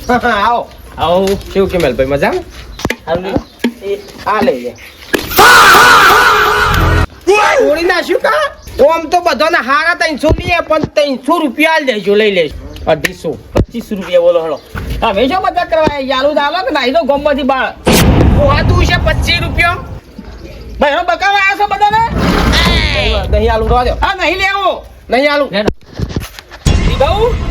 આવો આવો કેવું કે મેલભાઈ મજા આ લઈ લે તોડી નાખ્યું કા ઓમ તો બધાને હારા 300 લઈએ પણ 300 રૂપિયા દેજો લઈ લેજો 250 25 રૂપિયા બોલો હળો તમે શું મજા કરવા યાલુ દાલો કે નાઈ દો ગોમમાંથી બાળ ઓહાતું છે 25 રૂપિયા ભાઈ બકાવા આવ્યા છો બધાને નહીં આલુ રવા દો હા નહીં લેવો નહીં આલુ બહુ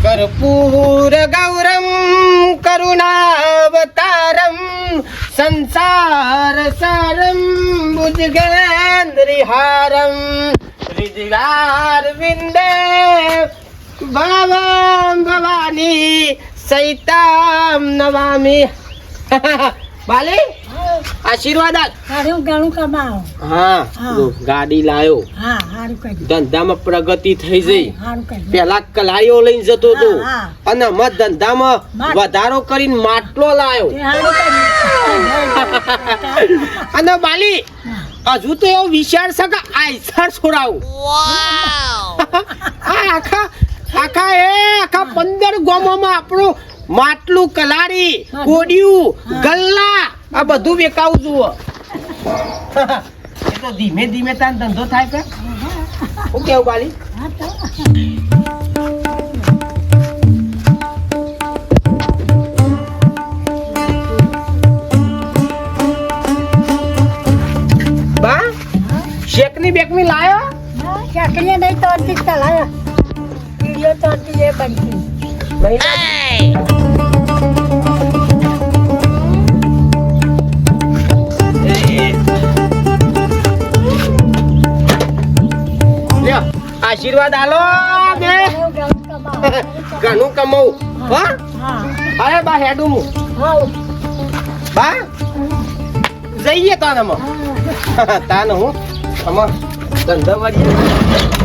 कर्पूर गौरम करुणावतारम संसार सारम भुजगेन्द्रिहारम हृदयार विंदे भवम भवानी सैताम नमामि बाली आशीर्वाद ઘણું કમાઓ હા ગાડી લાયો હા હારું કરી ધંધામાં પ્રગતિ થઈ જઈ હારું કરી પેલા કલાઈઓ લઈને જતો હતો અને મત ધંધામાં વધારો કરીને માટલો લાયો અને બાલી હજુ તો એવો વિચાર છે કે આઈસર છોડાવું આખા 15 ગામોમાં આપણું માટલું કલારી કોડિયું ગલ્લા આ બધું વેકાવું જુઓ એ તો ધીમે ધીમે તાન ધંધો થાય કે હું કેવું બાલી બા શેકની બેકની લાયો શેકની નહીં તોડતી ચલાયો વિડિયો તોડતી એ બનતી આશીર્વાદ આલો બે ઘણું કમાવું હા અરે બા હેડું હું બા જઈએ તાનમાં તાન હું આમાં ધંધા વાળી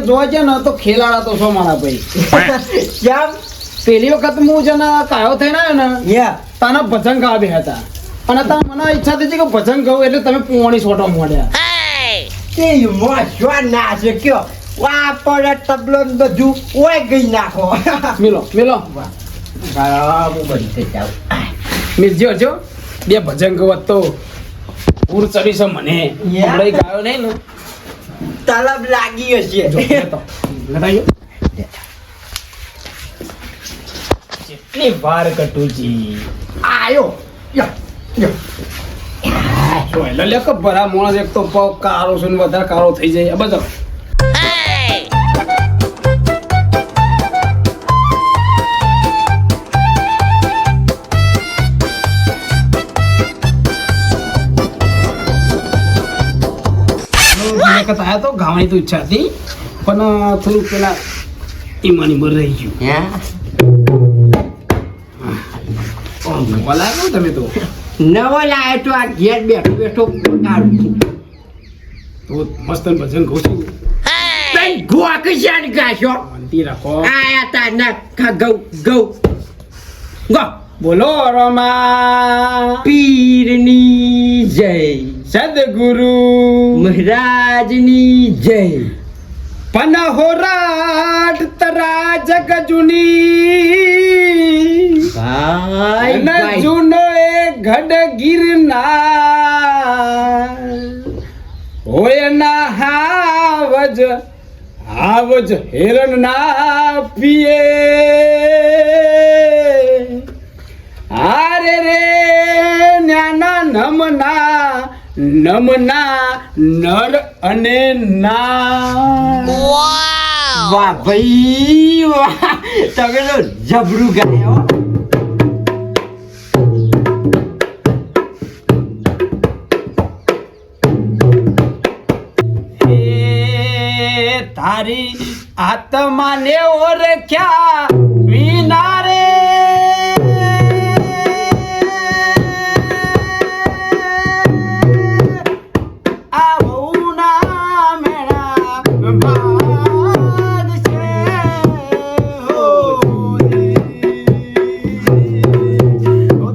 જોવા છે ને તો ખેલાડા તો છો મારા ભાઈ ક્યાં પેલી વખત હું છે ને કાયો થઈને આવ્યો ને તાના ભજન ગાવા બે હતા અને તા મને ઈચ્છા થઈ કે ભજન ગાવું એટલે તમે પોણી સોટો મોડ્યા તે મોશવા ના છે કયો વા પર તબલો ને બધું ઓય ગઈ નાખો મિલો હું બધી થઈ જાવ મિલજો જો બે ભજન ગવત તો પૂર ચડી છે મને હમણાં ગાયો નહીં ને તલબ લાગી હશે કેટલી વાર કટુજી આયો લે કે ભરા મોણસ એક તો પગ કાળો છે ને વધારે કાળો થઈ જાય બધો આયા તો ગાવાની તો ઈચ્છા હતી પણ થોડું પેલા ઈમાની મર રહી ગયું નવો લાવ્યો તમે તો નવો લાવ્યો તો આ ઘેર બેઠો કાઢું તો મસ્ત ભજન કહું છું તઈ ગોવા કશાને ગાશો શાંતિ રાખો આયા તા ના ગૌ ગૌ ગો બોલો રમા પીરની જય સદગુરુ મહારાજની જય પનહોરાટ તરા જગ જુની ભાઈ ન જુનો એ ગઢ ગિરનાર હોય ના હાવજ હેરણ ના પીએ આરે રે ન્યાના નમના નર અને ના વાહ ભાઈ વાહ, તમે તો જબરું ગાય હો. એ તારી આત્માને ઓળખ્યા વિના રે આ વહુના મેળા બાદ છે હો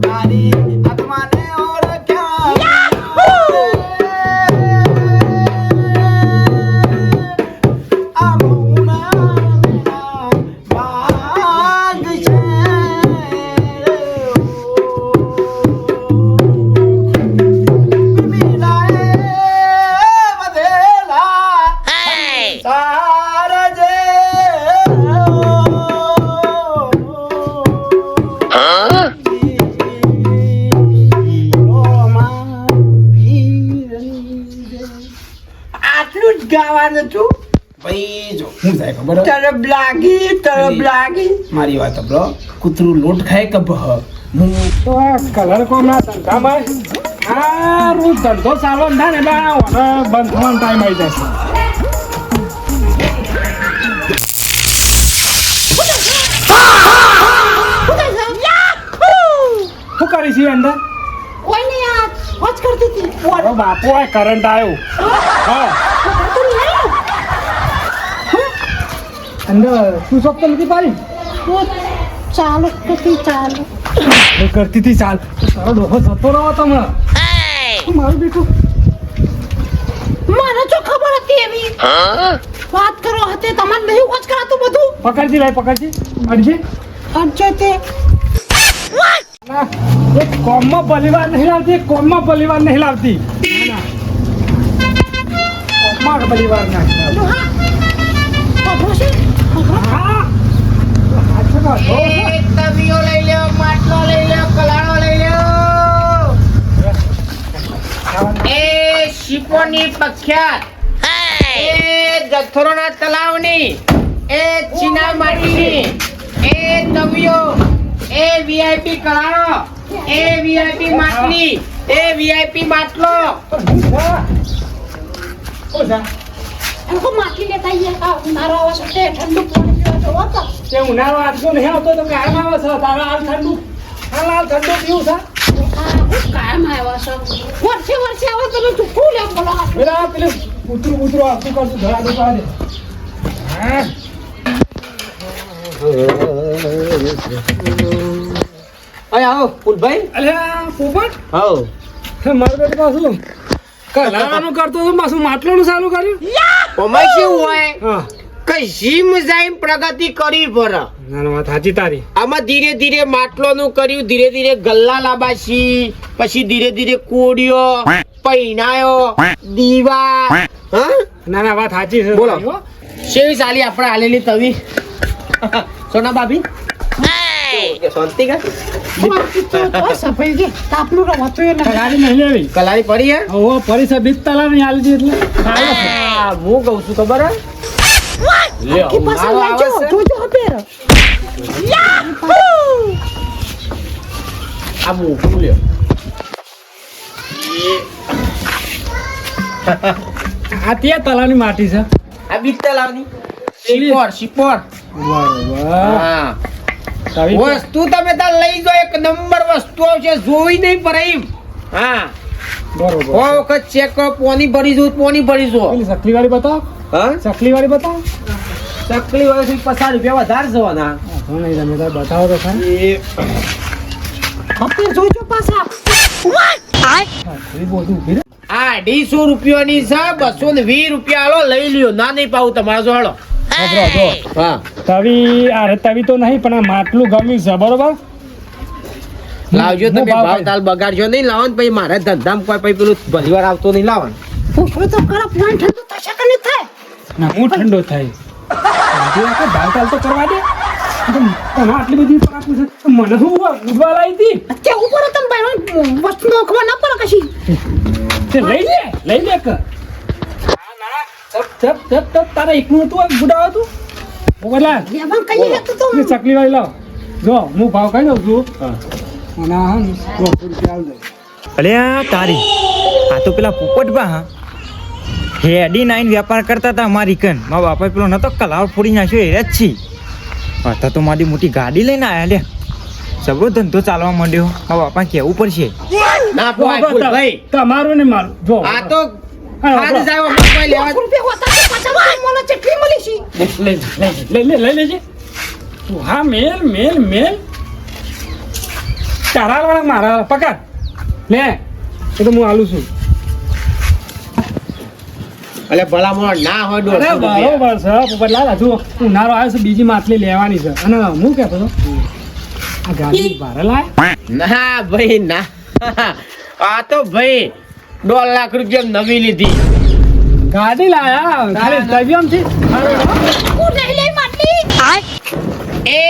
તારી આત્માને ઓળખ્યા આ વહુના મેળા બાદ છે આટલું જ ગાવાનું છું. ભાઈ જો હું થાય ખબર હે? તરફ લાગી મારી વાત સાંભળો કૂતરું લોટ ખાય કે બહ હું તો આ કલર કોમના ધંધામાં આ રોજ ધંધો ચાલવો ને થાય ને એટલે આ બંધ થવાનો ટાઈમ આવી જશે. શું કરી છે અંદર? મારો બાપો આ કરંટ આવ્યો. હા અંદર શું શોખ તો નથી પાડી કરતી હતી ચાલ તારો ડોહો જતો રહો તમે મારું બેટું મને જો ખબર હતી એવી વાત કરો હતી તમારે નહીં વોચ કરાતું બધું પકડજી લાય પકડજી અડજી અડજો તે ના, એક કોમમાં પરિવાર નહીં લાવતી એક કોમમાં પરિવાર નહીં લાવતી ના, ના. કોમમાં પરિવાર ના હા પકડો છે પકડો હા હાથે કાઢો. એ તવીઓ લઈ લ્યો, માટલો લઈ લ્યો, કલાળો લઈ લ્યો. એ શીપોની પ્રખ્યાત, એ જથ્થરોના તલાવની, એ ચીના માટીની, એ તવીઓ, એ વીઆઈપી કલાળો, એ વીઆઈપી માટલી, એ વીઆઈપી માટલો. ઓછા એનો માટલી લેતા આવીએ ઉનાળો આવે છે ઠંડુ પાણી પીવા જવો તો તે ઉનાળો આજનો નહીં આવતો તો કાયમ આવે છે તારા હાલ ઠંડુ પીવું છે કાયમ આવ્યા છે વર્ષે આવે તમે ચૂકવું લે બોલો પેલા પેલું કૂતરું આવતું કરતું ધરા દો દે હા અરે આવો ફૂલભાઈ. અલ્યા પોપટ આવો. મારું બેટું પાછું કલાવાનું કરતો તો પાછું માટલાનું ચાલુ કર્યું ઓમાં કેવું હોય હા કે જીમ જઈને પ્રગતિ કરવી પડે. ના ના વાત સાચી તારી આમાં ધીરે ધીરે માટલોનું કર્યું, ધીરે ધીરે ગલ્લા લાબાસી, પછી ધીરે ધીરે કોડિયો, પૈણાયો, દીવા. હા ના ના વાત સાચી છે બોલો. તારી, હો. શેવી ચાલી આપણે હાલેલી તવી સોના ભાભી શાંતિ કા સફાઈ કે તાપનું રવાતું એ ના ગાડી નહીં લેવી કલાઈ પડી હે. હવે પરિસર બીતતાલા નહીં આલી એટલે ચાલે છે. આ હું કહું છું ખબર હે લ્યો, કે પાછા મારો આવે લાજો છે. જોજો હપેર આ મોટું લ્યો. આ તે તલાની માટી છે આ બીજ તલાવની શીપોર શીપોર. બરોબર હા તારી વસ્તુ તમે તાર લઈ જાઓ, એક નંબર વસ્તુ આવશે, જોઈ નહીં પડે એમ. હા બરોબર સો વખત ચેક કરો, પોની ભરી જો પોની ભરી જો. પેલી ચકલી વાળી બતાવ હા ચકલી વાળી બતાવ ચકલી વાળી 50 રૂપિયા વધારે જવાના. હા નહીં તમે તાર બતાવો તો ખરા. હપેર જોજો પાછા હા, એ બધું ઊભી રહે. આ 250 રૂપિયાની છે, 220 રૂપિયા આલો લઈ લ્યો. ના નહીં પાવું તમારે જો હાલો. વાપરો, જો. હા તવી અરે તવી તો નહીં પણ આ માટલું ગમ્યું છે બરોબર લાવજો હું તમે, ભાવ ભાવ તાલ બગાડજો નહીં. લાવો ને પછી મારે ધંધામાં કોઈ પછી પેલું ભલીવાર આવતો નહીં લાવવાનું. પૂછો તો ખરા પાણી ઠંડુ થશે કે નહીં થાય ના હું ઠંડો થાય ભાવ તાલ તો કરવા દે તને આટલી બધી પર આપું છે તો મને શું ઉડવા લાવી હતી તે ઉપર તને ભાઈ વસ્તુ નોખવા ના પડે કશી તે લઈ લે કે ના ના ચપ ચપ ચપ ચપ તારે એકલું હતું આ ગુડાવા હતું પોપટલાલ લેવાનું કહીએ તો એ ચકલી વાળી લાવ જો હું ભાવ કહી દઉં છું અને હા ને 100 રૂપિયા આલ દે અલ્યા તારી આ તો પેલા પોપટબા હા હેડી નાઈન વેપાર કરતા હતા અમારી કન મારા બાપા પેલો નતો કલાવ ફોડી નાખ્યો એ જ છી હતા તો મારી મોટી ગાડી લઈને આયા લે સબરો ધંધો ચાલવા માંડ્યો મારા બાપા કેવું પડશે ના પોય ભાઈ તમારું ને મારું જો આ તો હા, ખાલી જાય મગવાઈ લેવા રૂપિયા હોતા તો પાછા મને ચટણી મળી છે લઈ લેજે તું હા મેલ તારા વાળા મારા પકડ લે એ તો હું આલું છું અલે ભલા મોણ ના હોય અરે 200 રૂપિયા. બરોબર છે પોપટલાલ હજુ ઉનાળો આવે છે બીજી માછલી લેવાની છે અને હું કહેતો હતો આ ગાડી ભારે લાય ના ભાઈ ના આ તો ભાઈ 1.5 લાખ રૂપિયા નવી લીધી ગાડી લાયા ખાલી તવિયમ છે હું નહીં લઈ માટલી એ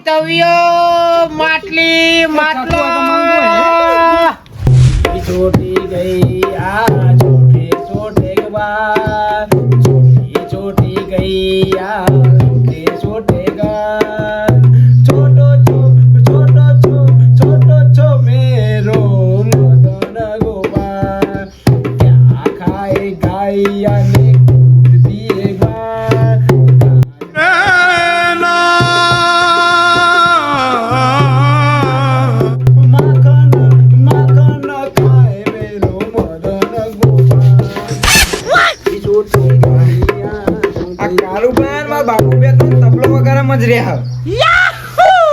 તવિયો માટલી માટલો छोटी गई आ छोटे छोटे गवा छोटी गई आ छोटे गा छोटो छो मेरो मदन गोपाल क्या खाए गाय ने दूध पिएगा माखन खाए मेरो मदन गोपाल छोटी गैया આ કાળુબાન માં બાપુ બે તો તબલો વગાડે જ રહ્યા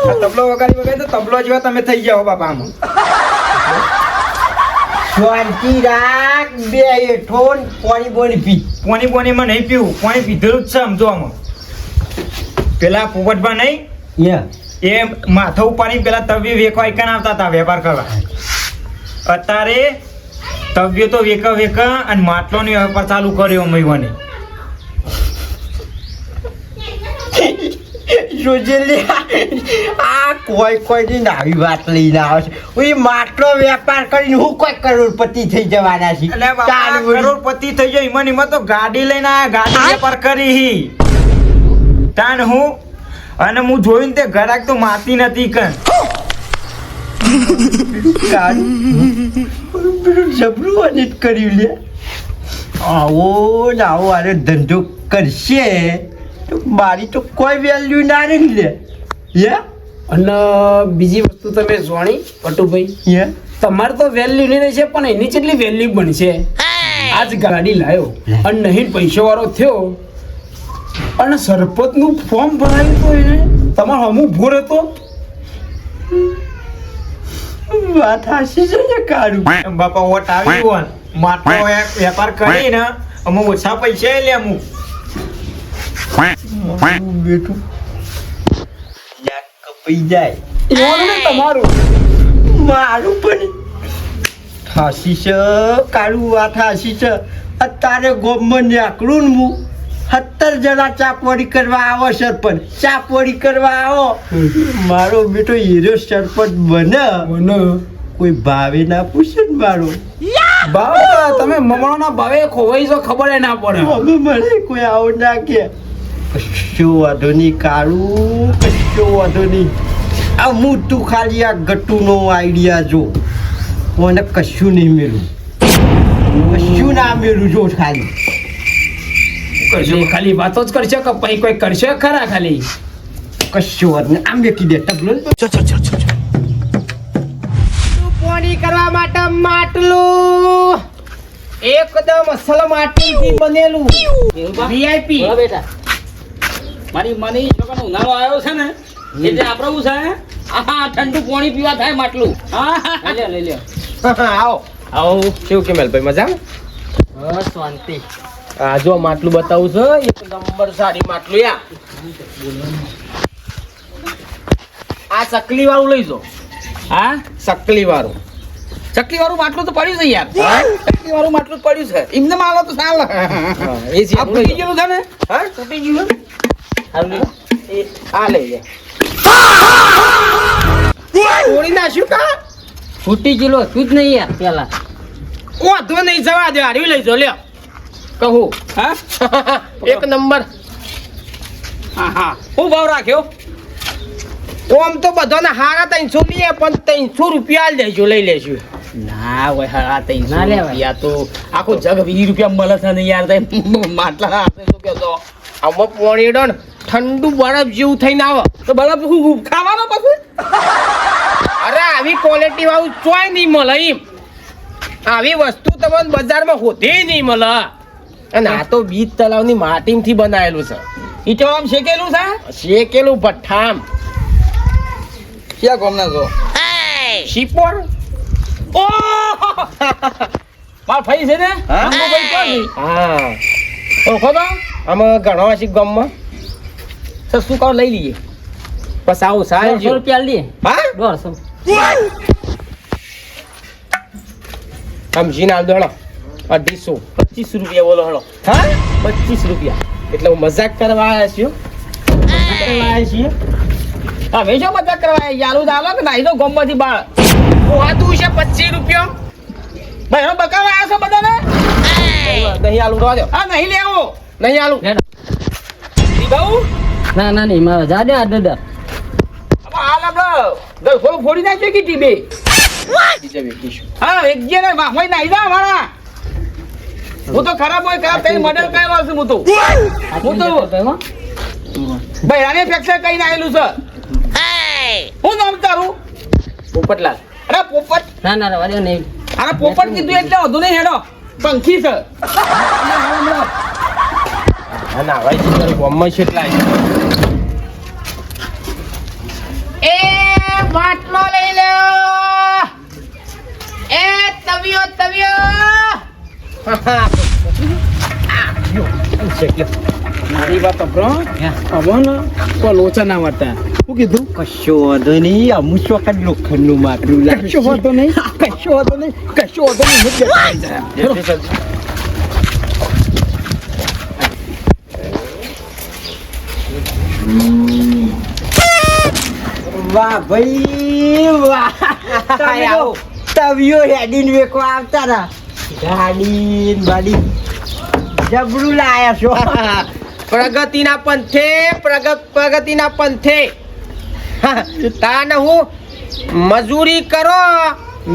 આ તબલો વગાડી વગાડી તો તબલો જેવા તમે થઈ જાઓ બાપા આમાં શાંતિ રાખ બે હેઠો ને પાણી બોણી પી પોણી પોણીમાં નહીં પીવું પોણી પીધેલું જ છે સમજો આમાં પેલા પોપટબા નહીં એ માથા ઉપાડી પેલા તવ્ય વેકવા એકન આવતા હતા વેપાર કરવા અત્યારે તવ્ય તો વેક અને માટલોની વેપાર ચાલુ કર્યો મહિવાને જોજે લે આ કોઈની નાવી વાત લઈને આવે છે હું એ માટલો વેપાર કરીને હું કોઈ કરોડપતિ થઈ જવાના છે એટલે બાપા કરોડપતિ થઈ ગયો ઈમન ઈમન તો ગાડી લઈને આયા ગાડી વેપાર કરી હી તાન હું અને હું જોઈને તે ઘરાક તો માતી નથી કન જબરું અનિત કર્યું લે આવો ને આવો આરે ધંધો કરશે તો મારી તો કોઈ વેલ્યુ ના રહી લે અને બીજી વસ્તુ તમે જાણી પટુભાઈ યે તમારે તો વેલ્યુ નહીં છે પણ એની કેટલી વેલ્યુ બનશે આજ ગાડી લાયો અને નહીં પૈસા વાળો થયો અને સરપંચ નું ફોર્મ ભરાયું તો એને તમારો હમું ભૂર હતો વાત હાસી છે ને કાઢું બાપા ઓટ આવી હોન માટલો વેપાર કરીને અમે ઓછા પૈસા લે અમુક મારું બેટું યાર કપાઈ જાય એવાનું નહીં તમારું મારું પણ હાસી છે કાળું વાત હાસી છે અત્યારે ગોમમાં નીકળું ને હું 70 જણા ચાપોડી કરવા આવો સરપંચ ચાપોડી કરવા આવો મારો બેટો હીરો સરપંચ બને કોઈ ભાવે ના પૂછે ને મારો ભાવ તમે મમણોના ભાવે ખોવાઈ જો ખબર ના પડે હવે મને કોઈ આવો ના કે કશો વાંધો નહીં કાળું કશો વાંધો નહીં આ હું તું ખાલી આ ગટ્ટુનો આઈડિયા જો મને કશું નહીં મેળવું કશું ના મેળવું જો ખાલી કરશો ખાલી વાતો જ કરશો કે પછી કોઈ કરશો ખરા ખાલી કશું વાત નહીં આમ બેઠી દે ટબલો પોણી કરવા માટે માટલું એકદમ અસલ માટીથી બનેલું વીઆઈપી બેટા મારી મને છોકરાનો ઉનાળો આવ્યો છે ને એટલે આપણે શું છે આહા ઠંડુ પાણી પીવા થાય માટલું હા લઈ લે આવો આવો કેવું કે મેલભાઈ મજા બસ શાંતિ આ જો માટલું બતાવું છે એક નંબર સારી માટલું યા આ ચકલી વાળું લઈ જો હા ચકલી વાળું ચકલી વાળું માટલું તો પડ્યું છે યાર ચકલી વાળું માટલું જ પડ્યું છે એમને માલો તો ચાલે એ છે આ તૂટી ગયેલું છે ને હા તૂટી ગયું છે? હારું લે. એ આ લઈ લે તોડી નાખ્યું કા ફૂટી ગયેલો તું જ નહીં યાર પેલા વાંધો નહીં જવા દે હારી લઈ જો લ્યો કહું હા એક નંબર હા હું ભાવ રાખ્યો ઓમ તો બધાને હારા 300 લઈએ પણ 300 રૂપિયા આલ દેજો લઈ લેશું ના હોય હા 300 રૂપિયા તો આખો જગ 20 રૂપિયા મળે છે ને યાર માટલા હાથે શું કહેતો આમાં પાણી ડન ઠંડુ બરફ જેવું થઈને આવે તો બરફ ખાવાનો પછી અરે આવી ક્વોલિટી વાળું ચોય નહીં મળે એમ આવી વસ્તુ તમને બજારમાં હોતી નહીં મળે અને આ તો બીજ તલાવની માટીમાંથી બનાવેલું છે ઈ તો આમ શેકેલું છે શેકેલું ભઠ્ઠામ ક્યાં ગામના છો શીપોર ઓ માર ભાઈ છે ને ભાઈ કોણ હા ઓળખો તો અમે ઘણો હશે ગામમાં તો શું કહો લઈ લઈએ બસ આવું સાહેબ 100 રૂપિયા લઈએ હા 150 સમજી ના દોડો 250 25 રૂપિયા બોલો હળો હા 25 રૂપિયા એટલે હું મજાક કરવા આવ્યા છીએ હવે જો મજાક કરવા આવ્યા યાલુ દાલો કે નાઈ દો ગોમમાંથી બાળ હોતું છે 25 રૂપિયા ભાઈ હવે બકાવા આવ્યા છો બધાને નહીં આલુ દો હા નહીં લેવો નહીં આલુ બહુ ના નહીં મારે જા દે આ દાદા હાલ આપણે ગળફો ફોડી નાખ્યો કે ટીબે હા એક જે ને હોય નાઈ દા મારા હું તો ખરાબ હોય ખરાબ તેની મર્ડર કરેલો છું હું તો ભાઈ આને ફ્રેક્ચર કરીને આવેલું છે હું નામ તારું પોપટલાલ અરે પોપટ ના વાળ્યો નહીં અરે પોપટ કીધું એટલે વધુ નહીં હેડો પંખી છે ના ભાઈ તારું ગોમમાં છે એટલા એ માટલો લઈ લો એ તવિયો મારી વાત અપરો હવે ને કોઈ લોચા ના વાળતા શું કીધું કશો વાંધો નહીં અમુક વખત લોખંડનું માટલું કશો વાંધો નહીં વાહ ભાઈ વાહ તવિયો હેડીને વેકો આવતા રા ગાડી બાડી જબરું લાયા છો પ્રગતિના પંથે તાને હું મજૂરી કરો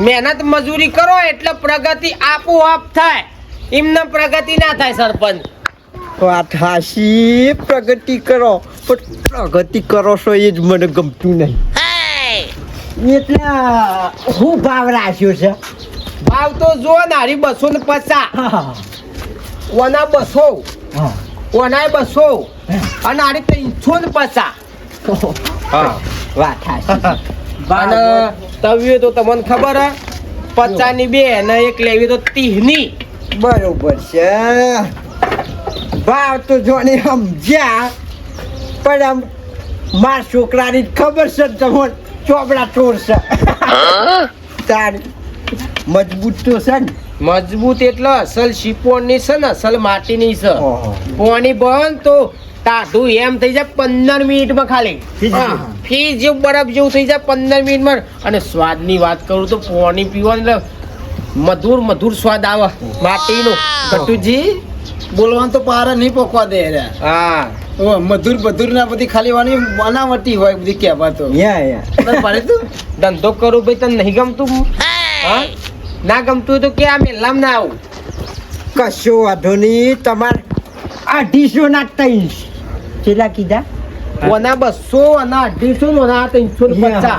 મહેનત મજૂરી કરો એટલે પ્રગતિ આપોઆપ થાય એમને પ્રગતિ ના થાય સરપંચ વાત હાસી પ્રગતિ કરો પણ પ્રગતિ કરો છો એ જ મને ગમતું નહીં એટલે હું ભાવ રાખ્યો છે ભાવ તો જો નારી 250 ઓના 200 ઓનાય 200 અને આરી 350 વાત હાસી અને તવિયો તો તમને ખબર હે 50 ની 2 અને એક લેવી તો 30 ની બરોબર છે ભાવ તો જોને સમજ્યા પણ આમ માર છોકરાની ખબર છે તમને ચોપડા ચોર છે તાર મજબૂત તો છે ને મજબૂત એટલે અસલ શીપોણની છે ને અસલ માટીની છે ઓહો. પોણી બંધ તો તાઢું એમ થઈ જાય 15 મિનિટમાં ખાલી ફીસ જેવું બરફ જેવું થઈ જાય 15 મિનિટમાં અને સ્વાદની વાત કરું તો પોણી પીવાનું એટલે મધુર સ્વાદ આવે માટીનો કટુજી બોલવાનું તો પારા નહીં પોકવા દે રે હા મધુર ના બધી ખાલી વાની બનાવટી હોય બધી કહેવાતો યા પાડે તું ધંધો કરું ભાઈ તને નહીં ગમતું હા ના ગમતું હોય તો કે આ મેલામ ના આવું કશો વાંધો નહીં તમાર 250 ના 3 કેટલા કીધા ઓના 200 અને 250 ઓના 350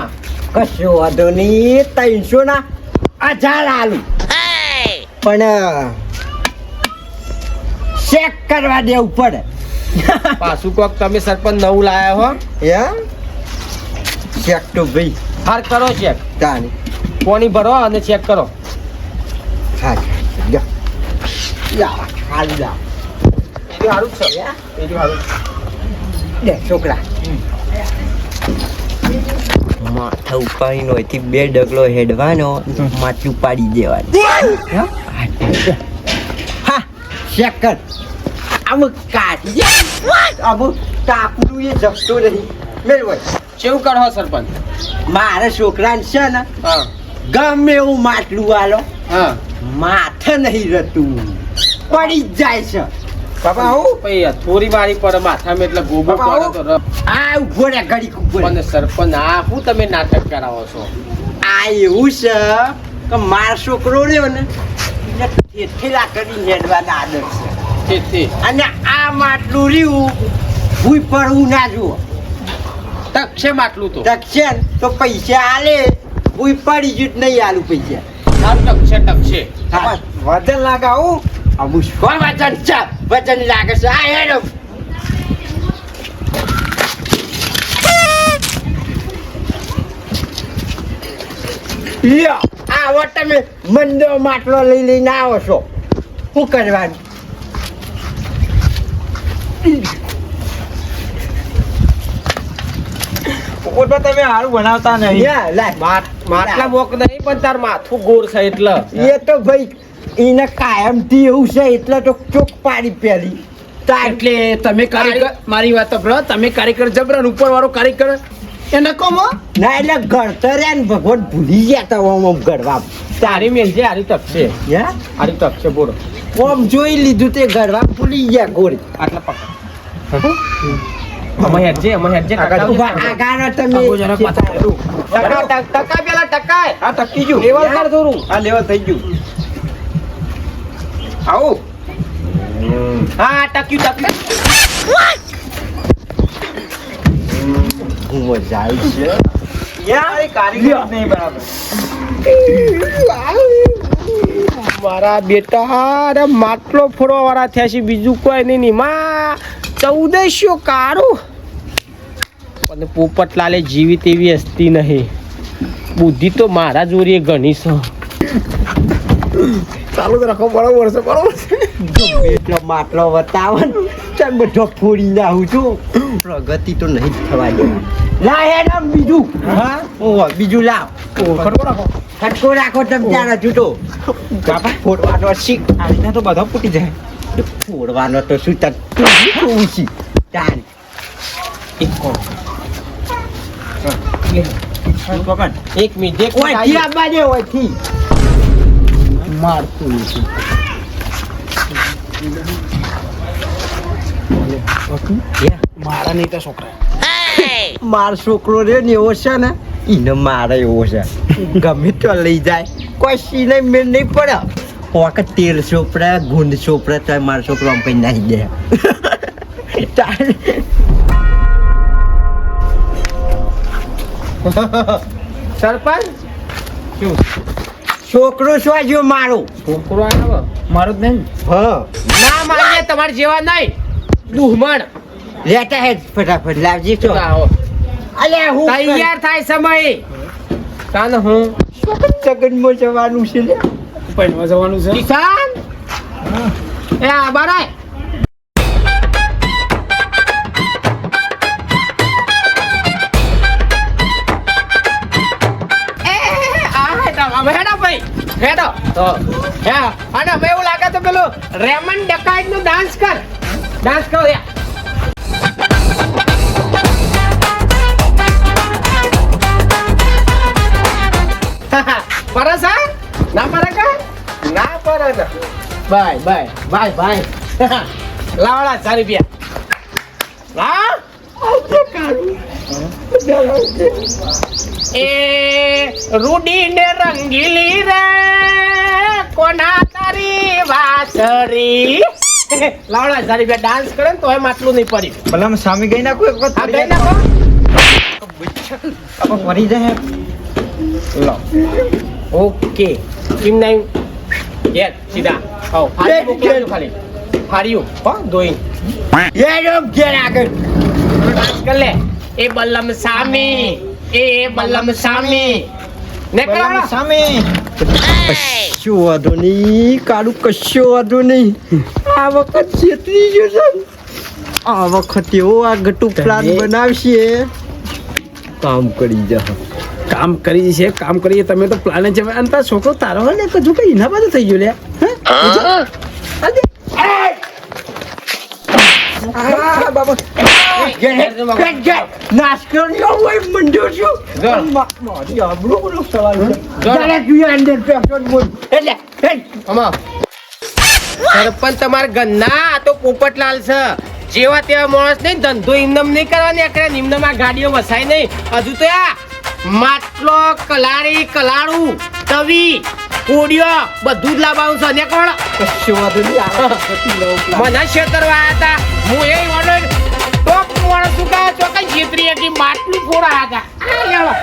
કશો વાંધો નહીં 300 ના 1000 આલુ પણ ચેક કરવા દેવું પડે પાછું કોક તમે સરપંચ નવું લાયા હો ચેક તો ભાઈ હાર કરો ચેક તાની કોની ભરો અને ચેક કરો હા યા હાલ જા એ હારું છે એ હારું લે છોકરા માથા ઉપાડીનો એથી 2 ડગલો હેડવાનો માથું પાડી દેવાનું હા ચેક કર આમ કાઢી આમ તાપનું એ જપતો નહીં મેળવાય કેવું કરો સરપંચ મારા છોકરાને છે ને હા ગમે એવું માટલું આલો હા માથે નહીં રહેતું પડી જ જાય છે બાપા આવું પછી થોડી વાળી પર માથામાં એટલે ગોબો બાપા, પડે તો રફ. આ ઉભો રે ઘડીક ઉભો રે. પણ સરપંચ આ શું તમે નાટક કરાવો છો આ એવું છે કે માર છોકરો રહ્યો ને એને ઠેઠેલા કરીને હેડવાના આદત છે તે અને આ માટલું રહ્યું ભૂઈ પડવું ના જુઓ ટકશે માટલું તો દક્ષિણ તો પૈસા આલે ભૂઈ પડી જ નહીં આલું પૈસા તારું ટકશે હા, વજન લાગાવું આવું શું વજન છે વજન લાગે છે આ હેડો લ્યો આવો તમે મંદો માટલો લઈને આવો છો શું કરવાનું પોપટભા તમે સારું બનાવતા નહીં યા, લાય. માટલા બોક નહીં પણ તાર માથું ગોળ છે એટલે એ તો ભાઈ એને કાયમથી એવું છે એટલે તો ચોક પાડી પહેરી એટલે તમે કારીગર મારી વાત સાંભળો, તમે કારીગર જબરન ઉપર વાળો કારીગર એ નકોમો ના એટલે ઘડતર ને ભગવાન ભૂલી ગયા તા ઓમ ગરવા તારી મેલજે હારી ટકશે હારી ટકશે બોલો ઓમ જોઈ લીધું તે ગરવા ભૂલી ગયા ગોળી આટલા પકડ અમે હેડજે ઉભા આગાનો તમે ટકા પેલા ટકાય આ ટકી ગયું લેવલ કર થોડું આ લેવલ થઈ ગયું આવું હા ટક્યું મજા આવી છે યાર કારીગર જ નહીં બરાબર મારા બેટા અરે માટલો ફોડવા વાળા થયા છે બીજું કોઈ નહીં માં 1400 કારું પણ પોપટલાલે જીવી તેવી હસ્તી નહીં બુદ્ધિ તો મારા જોરીએ ઘણી છે ચાલુ તો રાખો બરોબર છે બરોબર છે એટલો માટલો બતાવો ને તો બધો ફોડી નાખું છું પ્રગતિ તો નહીં જ થવા દેવા લા હેડમ બીજું હા ઓ બીજું લાવ ખડકો રાખો ખટકો રાખો તમે ત્યાં જૂટો બાપા ફોડવાનો શીખ આ રીતના તો બધા ફૂટી જાય ફોડવાનો તો શું તક ઊંચી તાન એક મિનિટ ઓય ઠીયા બાજે ઓય ઠી મારતું મારા નહીં તો છોકરા માર છોકરો રે ને એવો છે ને ઈને મારે એવો છે ગમે તો લઈ જાય કોઈ સીને મેળ નહીં પડે વખત તેલ ચોપડા ગુંદ ચોપડા તો મારો છોકરો આમ કઈ નાખી દે સરપંચ છોકરો શું જો મારો છોકરો આવે મારું જ નહીં હા ના મારીએ તમારે જેવા નહીં દુહમણ લેતા હે ફટાફટ લાવજી તો આવો અલે હું તૈયાર થાય સમય કાન હું સગનમાં જવાનું છે લે પૈણવા જવાનું છે કિસાન એ આ બારાય હેડો તો હે અને હવે એવું લાગે તો પેલું રેમન ડકાઈટ નું ડાન્સ કરો યા પરસ હા ના પર કા ના પર બાય લાવડા 4 રૂપિયા એ રૂડી ને રંગીલી રે કોના તારી વાસરી લાવડા 4 રૂપિયા ડાન્સ કરે ને તો એમ આટલું નહીં પડી ભલા અમે સામે ગઈ નાખો એક વખત આ ગઈ નાખો આપણે ફરી જાય લો ઓકે કેમ નહીં યે સીધા આવો આ મોકલાજો ખાલી હાર્યું હો દોઈ એ રોક ઘેર આગળ ડાન્સ કર લે એ બલ્લમ સામી એ બલ્લમ સામી ને કરાવડા સામે કશું વાંધો નહીં કાળું કશું વાંધો નહીં આ વખત છેતરી ગયો છે આ વખતે એવો આ ગટુ પ્લાન બનાવશે કામ કરી જા કામ કરી છે કામ કરીએ તમે તો પ્લાન છે અને તારો છોકરો તારો હોય ને કજુ કઈ એના બાજુ થઈ ગયો લે નાસ્તો હોય મંડ્યો છું મારી આબરૂ બોલો સવાલ છે. ડાયરેક્ટ યુ અંદર પેટ્રોલ બોલ એટલે અમા સરપંચ તમારા ઘરના આ તો પોપટલાલ છે જેવા તેવા માણસ નહીં ધંધો ઇમનમ નહીં કરવાની આખરે નિમ્નમાં આ ગાડીઓ વસાય નહીં હજુ તો આ માટલો કલાડી કલાડું તવી કોડિયો બધું જ લાવવાનું છે અને કોણ કશો વાંધો નહીં, આવે પછી લઉં plan. મને છેતરવા આવ્યા હતા હું એ ઓર્ડર ટોપ માણસ શું કહે ચોક્કસ છેતરી હતી માટલું ફોડા હતા આ લેવા